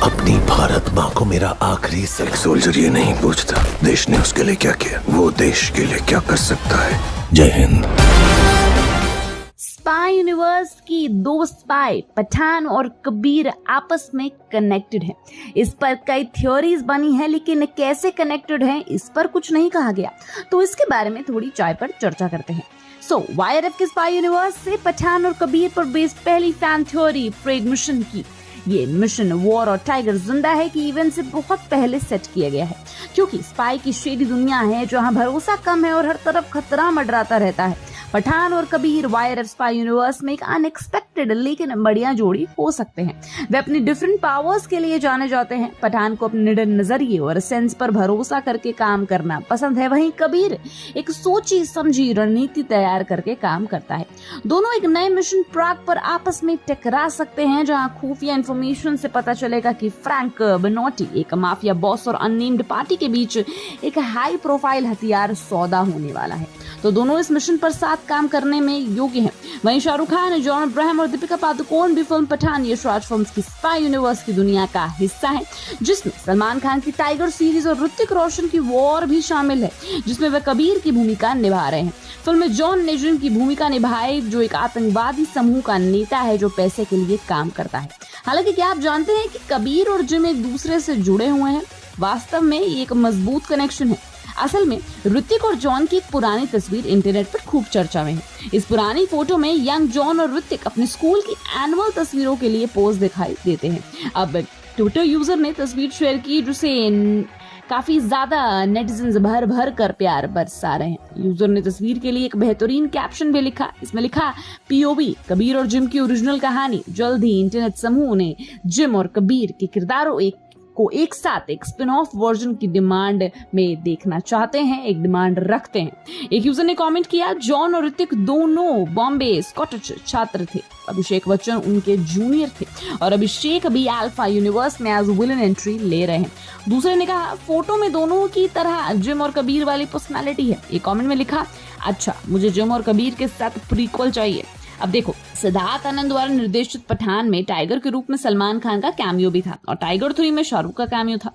अपनी भारत माँ को मेरा आखिरी एक सोल्जर ये नहीं पूछता देश ने उसके लिए क्या किया, वो देश के लिए क्या कर सकता है। जय हिंद। स्पाई यूनिवर्स की दो स्पाई पठान और कबीर आपस में कनेक्टेड हैं। इस पर कई थ्योरीज बनी हैं, लेकिन कैसे कनेक्टेड हैं इस पर कुछ नहीं कहा गया। तो इसके बारे में थोड़ी चाय पर चर्चा करते हैं। YRF के स्पाई यूनिवर्स से पठान और कबीर पर बेस्ड पहली फैन थ्योरी फ्रेग मिशन की। ये मिशन वॉर और टाइगर जिंदा है कि इवेंट से बहुत पहले सेट किया गया है, क्योंकि स्पाई की शेडी दुनिया है जहां भरोसा कम है और हर तरफ खतरा मंडराता रहता है। पठान और कबीर YRF स्पाई यूनिवर्स में एक अनएक्सपेक्टेड लेकिन बढ़िया जोड़ी हो सकते हैं। वे अपनी डिफरेंट पावर्स के लिए जाने जाते हैं। पठान को अपने निडर नजरिए और सेंस पर भरोसा करके काम करना पसंद है, वहीं कबीर एक सोची समझी रणनीति तैयार करके काम करता है। दोनों एक नए मिशन प्राग पर आपस में टकरा सकते हैं, जहां खुफिया इंफॉर्मेशन से पता चलेगा कि फ्रैंक बेनोटी, एक माफिया बॉस और अननेम्ड पार्टी के बीच एक हाई प्रोफाइल हथियार सौदा होने वाला है। तो दोनों इस मिशन पर साथ काम करने में योग्य हैं। वहीं शाहरुख खान, जॉन अब्राहम और दीपिका पादुकोण भी फिल्म पठान यशराज फिल्म्स की स्पाई यूनिवर्स की दुनिया का हिस्सा है, जिसमें सलमान खान की टाइगर सीरीज और ऋतिक रोशन की वॉर भी शामिल है, जिसमें वे कबीर की भूमिका निभा रहे हैं। फिल्म में जॉन लेजेंड की भूमिका निभाए, जो एक आतंकवादी समूह का नेता है जो पैसे के लिए काम करता है। हालांकि क्या आप जानते हैं कि कबीर और जिम एक दूसरे से जुड़े हुए हैं? वास्तव में ये एक मजबूत कनेक्शन है। असल में ऋतिक और जॉन की एक पुरानी तस्वीर इंटरनेट पर खूब चर्चा में है। इस पुरानी फोटो में यंग जॉन और ऋतिक अपने स्कूल की एनुअल तस्वीरों के लिए पोज दिखाई देते हैं। अब ट्विटर यूजर ने तस्वीर शेयर की, जिसे काफी ज्यादा नेटिजन्स भर भर कर प्यार बरसा रहे हैं। यूजर ने तस्वीर के लिए एक बेहतरीन कैप्शन भी लिखा। इसमें लिखा, POV कबीर और जिम की ओरिजिनल कहानी। जल्द ही इंटरनेट समूह ने जिम और कबीर के किरदारों को एक साथ एक स्पिन ऑफ वर्जन की डिमांड में देखना चाहते हैं, एक डिमांड रखते हैं। एक यूजर ने कमेंट किया, जॉन और ऋतिक दोनों बॉम्बे स्कॉटिश छात्र थे। अभिषेक बच्चन उनके जूनियर थे और अभिषेक अभी अल्फा यूनिवर्स में एज विलन एंट्री ले रहे हैं। दूसरे ने कहा, फोटो में दोनों की तरह जिम और कबीर वाली पर्सनालिटी है। एक कमेंट में लिखा, अच्छा मुझे जिम और कबीर के साथ प्रीक्वल चाहिए। अब देखो, सिद्धार्थ आनंद द्वारा निर्देशित पठान में टाइगर के रूप में सलमान खान का कैमियो भी था और टाइगर 3 में शाहरुख का कैमियो था।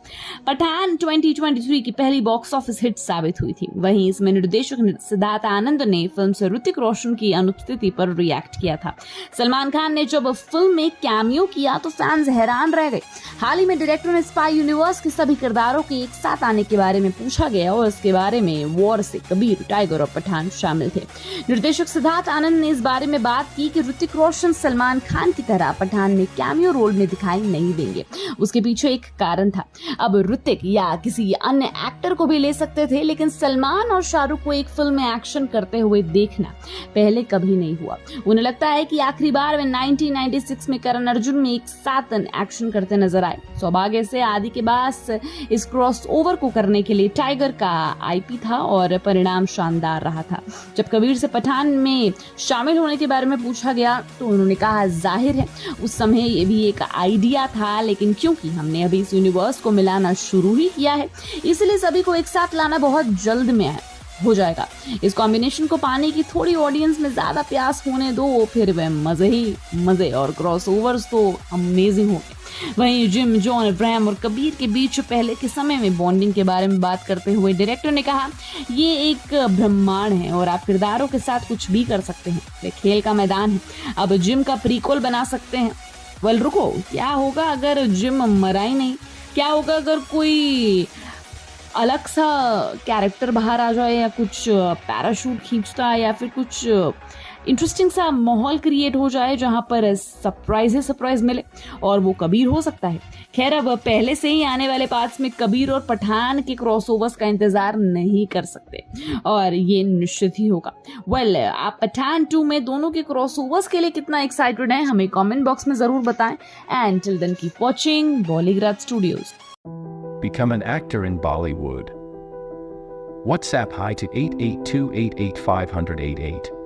पठान 2023 की पहली बॉक्स ऑफिस हिट साबित हुई थी। वहीं इसमें निर्देशक सिद्धार्थ आनंद ने फिल्म से ऋतिक रोशन की अनुपस्थिति पर रिएक्ट किया था। सलमान खान ने जब फिल्म में कैमियो किया तो फैंस हैरान रह गए। हाल ही में डायरेक्टर ने स्पाई यूनिवर्स के सभी किरदारों के एक साथ आने के बारे में पूछा गया और इसके बारे में वॉर से कबीर, टाइगर और पठान शामिल थे। निर्देशक सिद्धार्थ आनंद ने इस बारे में बात की कि ऋतिक रोशन सलमान खान की तरह पठान में कैमियो रोल में दिखाई नहीं देंगे। उसके पीछे एक कारण था। अब ऋतिक या किसी अन्य एक्टर को भी ले सकते थे, लेकिन सलमान और शाहरुख को एक फिल्म में एक्शन करते हुए देखना पहले कभी नहीं हुआ। उन्हें लगता है कि आखिरी बार वे 1996 में करण अर्जुन में एक साथ एक्शन करते नजर आए। सौभाग्य से आदि के पास इस क्रॉस ओवर को करने के लिए टाइगर का IP था और परिणाम शानदार रहा था। जब कबीर से पठान में शामिल होने के बारे में पूछा गया तो उन्होंने कहा, जाहिर है उस समय ये भी एक आइडिया था, लेकिन क्योंकि हमने अभी इस यूनिवर्स को मिलाना शुरू ही किया है, इसलिए सभी को एक साथ लाना बहुत जल्द में हो जाएगा। इस कॉम्बिनेशन को पाने की थोड़ी ऑडियंस में ज्यादा प्यास होने दो, फिर वह मजे ही मजे और क्रॉसओवर्स तो अमेजिंग होंगे। वहीं जिम, जॉन अब्राहम और कबीर के बीच पहले के समय में बॉन्डिंग के बारे में बात करते हुए डायरेक्टर ने कहा, ये एक ब्रह्मांड है और आप किरदारों के साथ कुछ भी कर सकते हैं। वे खेल का मैदान है। अब जिम का प्रीक्वल बना सकते हैं। वेल रुको, क्या होगा अगर जिम मरा ही नहीं? क्या होगा अगर कोई अलग सा कैरेक्टर बाहर आ जाए, या कुछ पैराशूट खींचता है, या फिर कुछ इंटरेस्टिंग सा माहौल क्रिएट हो जाए जहां पर सरप्राइज मिले, और वो कबीर हो सकता है। खैर, अब पहले से ही आने वाले पार्ट्स में कबीर और पठान के क्रॉसओवर्स का इंतजार नहीं कर सकते और ये निश्चित ही होगा। वेल, आप पठान 2 में दोनों के क्रॉसओवर्स के लिए कितना एक्साइटेड हैं हमें कमेंट बॉक्स में जरूर बताएं। And till then keep watching Bollygrad studios. Become an actor in Bollywood. WhatsApp hi to 8828850088.